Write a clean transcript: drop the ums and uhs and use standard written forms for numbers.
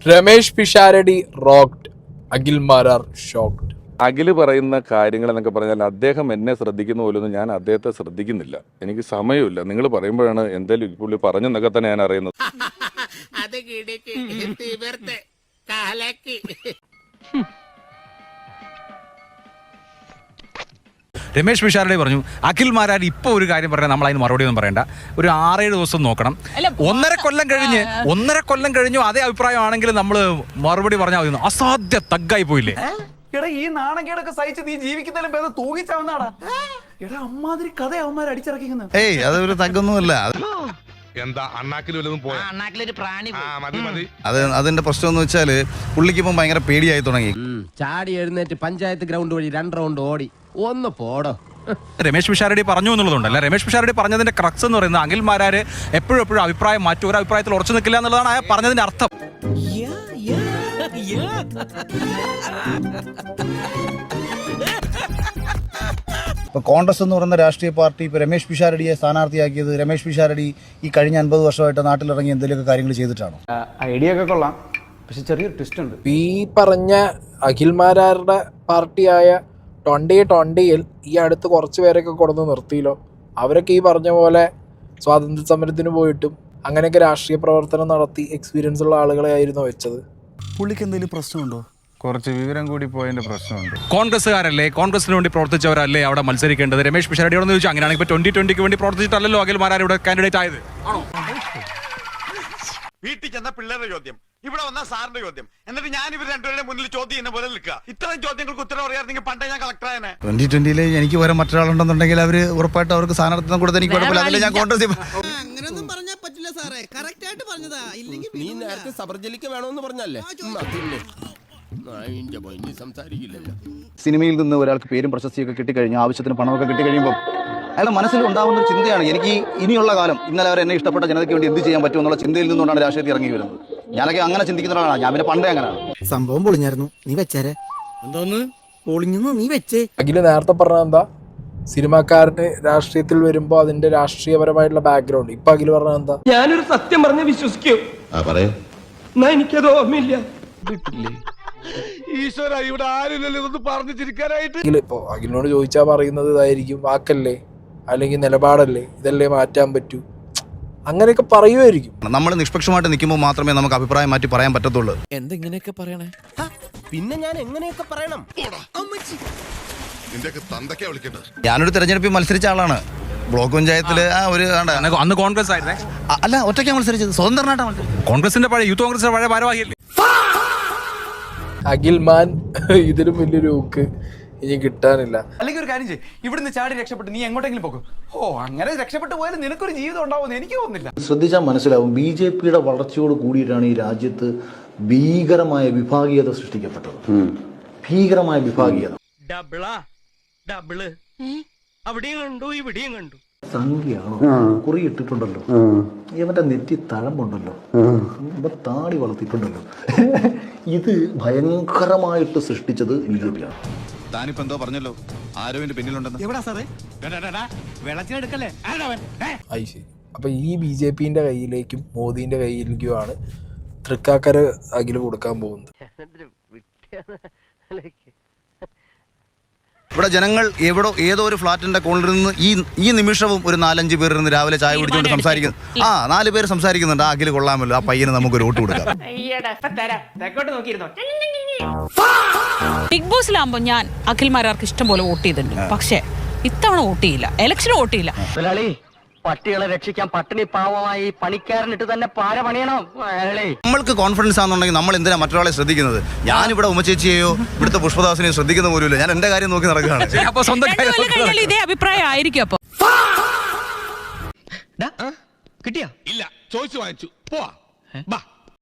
Ramesh Pisharody റോക്ഡ്, Akhil Marar shocked. Akhil പറയുന്ന കാര്യങ്ങൾ എന്നൊക്കെ പറഞ്ഞാൽ അദ്ദേഹം എന്നെ ശ്രദ്ധിക്കുന്ന പോലൊന്നും ഞാൻ അദ്ദേഹത്തെ ശ്രദ്ധിക്കുന്നില്ല. എനിക്ക് സമയമില്ല. നിങ്ങൾ പറയുമ്പോഴാണ് എന്തായാലും പുള്ളി പറഞ്ഞെന്നൊക്കെ തന്നെ ഞാൻ അറിയുന്നത്. രമേഷ് പിഷാരടി പറഞ്ഞു അഖിൽ മാരാർ ഇപ്പോൾ ഒരു കാര്യം പറഞ്ഞാൽ നമ്മൾ അതിന് മറുപടി ഒന്നും പറയണ്ട, ഒരു 6-7 ദിവസം നോക്കണം. 1.5 കൊല്ലം കഴിഞ്ഞു അതേ അഭിപ്രായമാണെങ്കിൽ നമ്മൾ മറുപടി പറഞ്ഞാൽ മതി. അസാധ്യ തഗ്ഗായി പോയില്ലേ? എടാ ഈ നാണക്കേടൊക്കെ സഹിച്ച് നീ ജീവിക്കുന്നതിലും ഭേദം തൂങ്ങിച്ചാവുന്നാടാ. എടാ അമ്മാതിരി കഥ അവന്മാർ അടിച്ചിറക്കിക്കുന്നത്. ഏയ് അതൊരു തഗ്ഗൊന്നുമല്ല. എന്താ അണ്ണാക്കിൽ വല്ലതും പോയാ? അതിന്റെ പ്രശ്നം എന്ന് വെച്ചാല് പുള്ളിക്ക് ഇപ്പം ഭയങ്കര പേടിയായി തുടങ്ങി. ചാടി എഴുന്നേറ്റ് പഞ്ചായത്ത് ഗ്രൗണ്ട് വഴി 2 റൗണ്ട് ഓടി ഒന്ന് പോടോ. രമേഷ് പിഷാരടി പറഞ്ഞു എന്നുള്ളതുണ്ടല്ല. രമേഷ് പിഷാരടി പറഞ്ഞതിന്റെ ക്രക്സ് എന്ന് പറയുന്നത് അഖിൽ മാരാർ എപ്പോഴും അഭിപ്രായം മാറ്റും, ഒരു അഭിപ്രായത്തിൽ ഉറച്ചു നിൽക്കില്ല എന്നുള്ളതാണ് അയാൾ പറഞ്ഞതിന്റെ അർത്ഥം. ഇപ്പൊ കോൺഗ്രസ് എന്ന് പറയുന്ന രാഷ്ട്രീയ പാർട്ടി ഇപ്പൊ രമേഷ് പിഷാരടിയെ സ്ഥാനാർത്ഥിയാക്കിയത് രമേഷ് പിഷാരടി ഈ കഴിഞ്ഞ 50 വർഷമായിട്ട് നാട്ടിലിറങ്ങി എന്തെങ്കിലുമൊക്കെ കാര്യങ്ങൾ ചെയ്തിട്ടാണോ? ഐഡിയ ഒക്കെ കൊള്ളാം, പക്ഷെ ചെറിയൊരു ട്വിസ്റ്റ് ഉണ്ട്. ഈ പറഞ്ഞ അഖിൽ മാരാരുടെ പാർട്ടിയായ 2020-ൽ ഈ അടുത്ത് കുറച്ച് പേരൊക്കെ കൊടുന്ന് നിർത്തിയല്ലോ. അവരൊക്കെ ഈ പറഞ്ഞ പോലെ സ്വാതന്ത്ര്യ സമരത്തിന് പോയിട്ടും അങ്ങനെയൊക്കെ രാഷ്ട്രീയ പ്രവർത്തനം നടത്തി എക്സ്പീരിയൻസ് ഉള്ള ആളുകളെ ആയിരുന്നു വെച്ചത്. പുള്ളിക്ക് എന്തെങ്കിലും പ്രശ്നമുണ്ടോ? കുറച്ച് വിവരം കൂടി പോയതിന്റെ പ്രശ്നമുണ്ട്. കോൺഗ്രസ്സുകാരല്ലേ, കോൺഗ്രസിന് വേണ്ടി പ്രവർത്തിച്ചവരല്ലേ അവിടെ മത്സരിക്കേണ്ടത്? രമേഷ് പിഷാരടിയോടെന്ന് ചോദിച്ചു. അങ്ങനെയാണെങ്കിൽ ഇപ്പോൾ 2020-ക്ക് വേണ്ടി പ്രവർത്തിച്ചിട്ടല്ലോ അഖിൽ മാരാർ ഇവിടെ കാൻഡിഡേറ്റ് ആയത്. വീട്ടിൽ ചെന്ന പിള്ളേരുടെ ചോദ്യം, ഇവിടെ വന്ന സാറിന്റെ ചോദ്യം, എന്നിട്ട് ഞാൻ ഇവർ രണ്ടുപേരുടെ മുന്നിൽ ചോദ്യം ചെയ്യുന്ന പോലെ നിൽക്കുക. ഇത്തരം ചോദ്യങ്ങൾക്ക് ഉത്തരം അറിയാമെങ്കിൽ പണ്ടേ ഞാൻ കളക്ടറായനെ. 2020-ല് എനിക്ക് വരെ മറ്റൊരാളുണ്ടെന്നുണ്ടെങ്കിൽ അവര് ഉറപ്പായിട്ട് അവർക്ക് സ്ഥാനാർത്ഥിത്വം കൊടുത്ത് എനിക്ക് കുഴപ്പമില്ല. അതല്ലേ ഞാൻ കോൺഗ്രസ്. അങ്ങനെയൊന്നും പറഞ്ഞാൽ പറ്റില്ല സാറേ, കറക്റ്റ് ആയിട്ട് പറഞ്ഞതാ. ഇല്ലെങ്കിൽ നീ നേരത്തെ സബർജലിക്ക് വേണമെന്ന് പറഞ്ഞല്ലേ. സിനിമയിൽ നിന്ന് ഒരാൾക്ക് പേരും പ്രശസ്തിയൊക്കെ കിട്ടിക്കഴിഞ്ഞു, ആവശ്യത്തിന് പണമൊക്കെ കിട്ടിക്കഴിയുമ്പോൾ അയാളുടെ മനസ്സിൽ ഉണ്ടാകുന്ന ഒരു ചിന്തയാണ് എനിക്ക് ഇനിയുള്ള കാലം ഇന്നലെ അവർ എന്നെ ഇഷ്ടപ്പെട്ട ജനതയ്ക്ക് വേണ്ടി എന്ത് ചെയ്യാൻ പറ്റും എന്നുള്ള ചിന്തയിൽ നിന്നുകൊണ്ടാണ് രാഷ്ട്രീയത്തിൽ ഇറങ്ങി വരുന്നത്. ഞാനൊക്കെ അങ്ങനെ ചിന്തിക്കുന്ന ഒരാളാണ്. ഞാൻ പിന്നെ പണ്ടേ അങ്ങനെയാണ്. സംഭവം പൊളിഞ്ഞായിരുന്നു, നീ വെച്ചേരെ. എന്തോന്ന് പൊളിഞ്ഞു നീ വെച്ചേ? അഖില് നേരത്തെ പറഞ്ഞ എന്താ, സിനിമാക്കാരന് രാഷ്ട്രീയത്തിൽ വരുമ്പോൾ അതിന്റെ രാഷ്ട്രീയപരമായിട്ടുള്ള ബാക്ക്ഗ്രൗണ്ട്. ഇപ്പൊ അഖില് പറഞ്ഞ എന്താ, ഞാനൊരു സത്യം പറഞ്ഞ് വിശ്വസിക്കൂ. എന്നാ എനിക്കത് ഓർമ്മയില്ല. ഈശ്വര, ഇവിടെ ആരില്ലല്ലോ ഇതൊന്ന് പറഞ്ഞു ചിരിക്കാനായിട്ട്. ഇപ്പൊ അഖിലിനോട് ചോദിച്ചാൽ പറയുന്നത് ഇതായിരിക്കും, വാക്കല്ലേ അല്ലെങ്കിൽ നിലപാടല്ലേ, ഇതല്ലേ മാറ്റാൻ പറ്റൂ, അങ്ങനെയൊക്കെ പറയുമായിരിക്കും. നമ്മൾ നിഷ്പക്ഷമായിട്ട് നിൽക്കുമ്പോൾ മാത്രമേ നമുക്ക് അഭിപ്രായം മാറ്റി പറയാൻ പറ്റത്തുള്ളൂ. എന്തെങ്ങനെയൊക്കെ പറയണേ? പിന്നെ ഞാൻ എങ്ങനെയൊക്കെ പറയണം? ഞാനൊരു തെരഞ്ഞെടുപ്പിൽ മത്സരിച്ച ആളാണ്. ബ്ലോക്ക് പഞ്ചായത്തില് അന്ന് കോൺഗ്രസ് ആയിരുന്നേ? അല്ല, ഒറ്റയ്ക്കാണ് മത്സരിച്ചത്, സ്വതന്ത്രനായിട്ടാണ്. കോൺഗ്രസിന്റെ പഴയ യൂത്ത് കോൺഗ്രസിന്റെ പഴയ ഭാരവാഹിയല്ലേ അഖിൽ മാൻ. ഇതിലും വലിയൊരു ഊക്ക് ഇനി കിട്ടാനില്ല. അല്ലെങ്കിൽ ഒരു കാര്യം ചെയ്യും, ഇവിടുന്ന് ചാടി രക്ഷപ്പെട്ട് നീ എങ്ങോട്ടെങ്കിലും പോകും. അങ്ങനെ രക്ഷപ്പെട്ടു പോയാലും നിനക്കൊരു ജീവിതം ഉണ്ടാവുമെന്ന് എനിക്ക് തോന്നുന്നില്ല. ശ്രദ്ധിച്ചാൽ മനസ്സിലാവും, BJP-യുടെ വളർച്ചയോട് കൂടിയിട്ടാണ് ഈ രാജ്യത്ത് ഭീകരമായ വിഭാഗീയത സൃഷ്ടിക്കപ്പെട്ടത്. ഭീകരമായ വിഭാഗീയത. അവിടെയും കണ്ടു ഇവിടെയും കണ്ടു. സംഖ്യയാണോ കുറിയിട്ടിട്ടുണ്ടല്ലോ, ഇവന്റെ നെറ്റി തഴമ്പുണ്ടല്ലോ, ഇവ താടി വളർത്തിയിട്ടുണ്ടല്ലോ. ഇത് ഭയങ്കരമായിട്ട് സൃഷ്ടിച്ചത് BJP-യാണ്. താനിപ്പോ എന്തോ പറഞ്ഞല്ലോ, ആരോഗ്യന്റെ പിന്നിലുണ്ടെന്ന്. എവിടാ സാറേ? വെള്ളത്തിനെടുക്കല്ലേ? അത് ശരി. അപ്പൊ ഈ BJP-ന്റെ കയ്യിലേക്കും മോദിന്റെ കയ്യിലേക്കുമാണ് തൃക്കാക്കര അഖില് കൊടുക്കാൻ പോകുന്നത്. ഇവിടെ ജനങ്ങൾ ഏതോ ഒരു ഫ്ലാറ്റിന്റെ കോണിൽ നിന്ന് ഈ നിമിഷവും ഒരു 4-5 പേർ ഇരുന്ന് രാവിലെ ചായ കുടിച്ചുകൊണ്ട് സംസാരിക്കുന്നു. 4 പേര് സംസാരിക്കുന്നുണ്ട്, ആ അഖില് കൊള്ളാമല്ലോ, ആ പയ്യന് നമുക്കൊരു വോട്ട് കൊടുക്കാം. ബിഗ് ബോസിലാകുമ്പോൾ ഞാൻ അഖിൽ മാരാർക്ക് ഇഷ്ടം പോലെ വോട്ട് ചെയ്തിട്ടുണ്ട്. പക്ഷേ ഇത്തവണ വോട്ട് ചെയ്യില്ല, ഇലക്ഷന് വോട്ട് ചെയ്യില്ല. പട്ടികളെ രക്ഷിക്കാൻ പട്ടിണി പാവമായി പണിക്കാരനിട്ട് തന്നെ പാര പണിയണം. നമ്മൾക്ക് കോൺഫിഡൻസ് ആണെന്നുണ്ടെങ്കിൽ നമ്മൾ എന്തിനാ മറ്റൊരാളെ ശ്രദ്ധിക്കുന്നത്? ഞാനിവിടെ ഉമ്മച്ചേച്ചിയെയോ ഇവിടുത്തെ പുഷ്പദാസിനെയോ ശ്രദ്ധിക്കുന്ന പോലുമില്ല. ഞാൻ എന്റെ കാര്യം നോക്കി നടക്കുകയാണ്. ഇതേ അഭിപ്രായം ആയിരിക്കും. അപ്പൊ കിട്ടിയാ? ഇല്ല, ചോദിച്ചു വാങ്ങിച്ചു. പോവാ.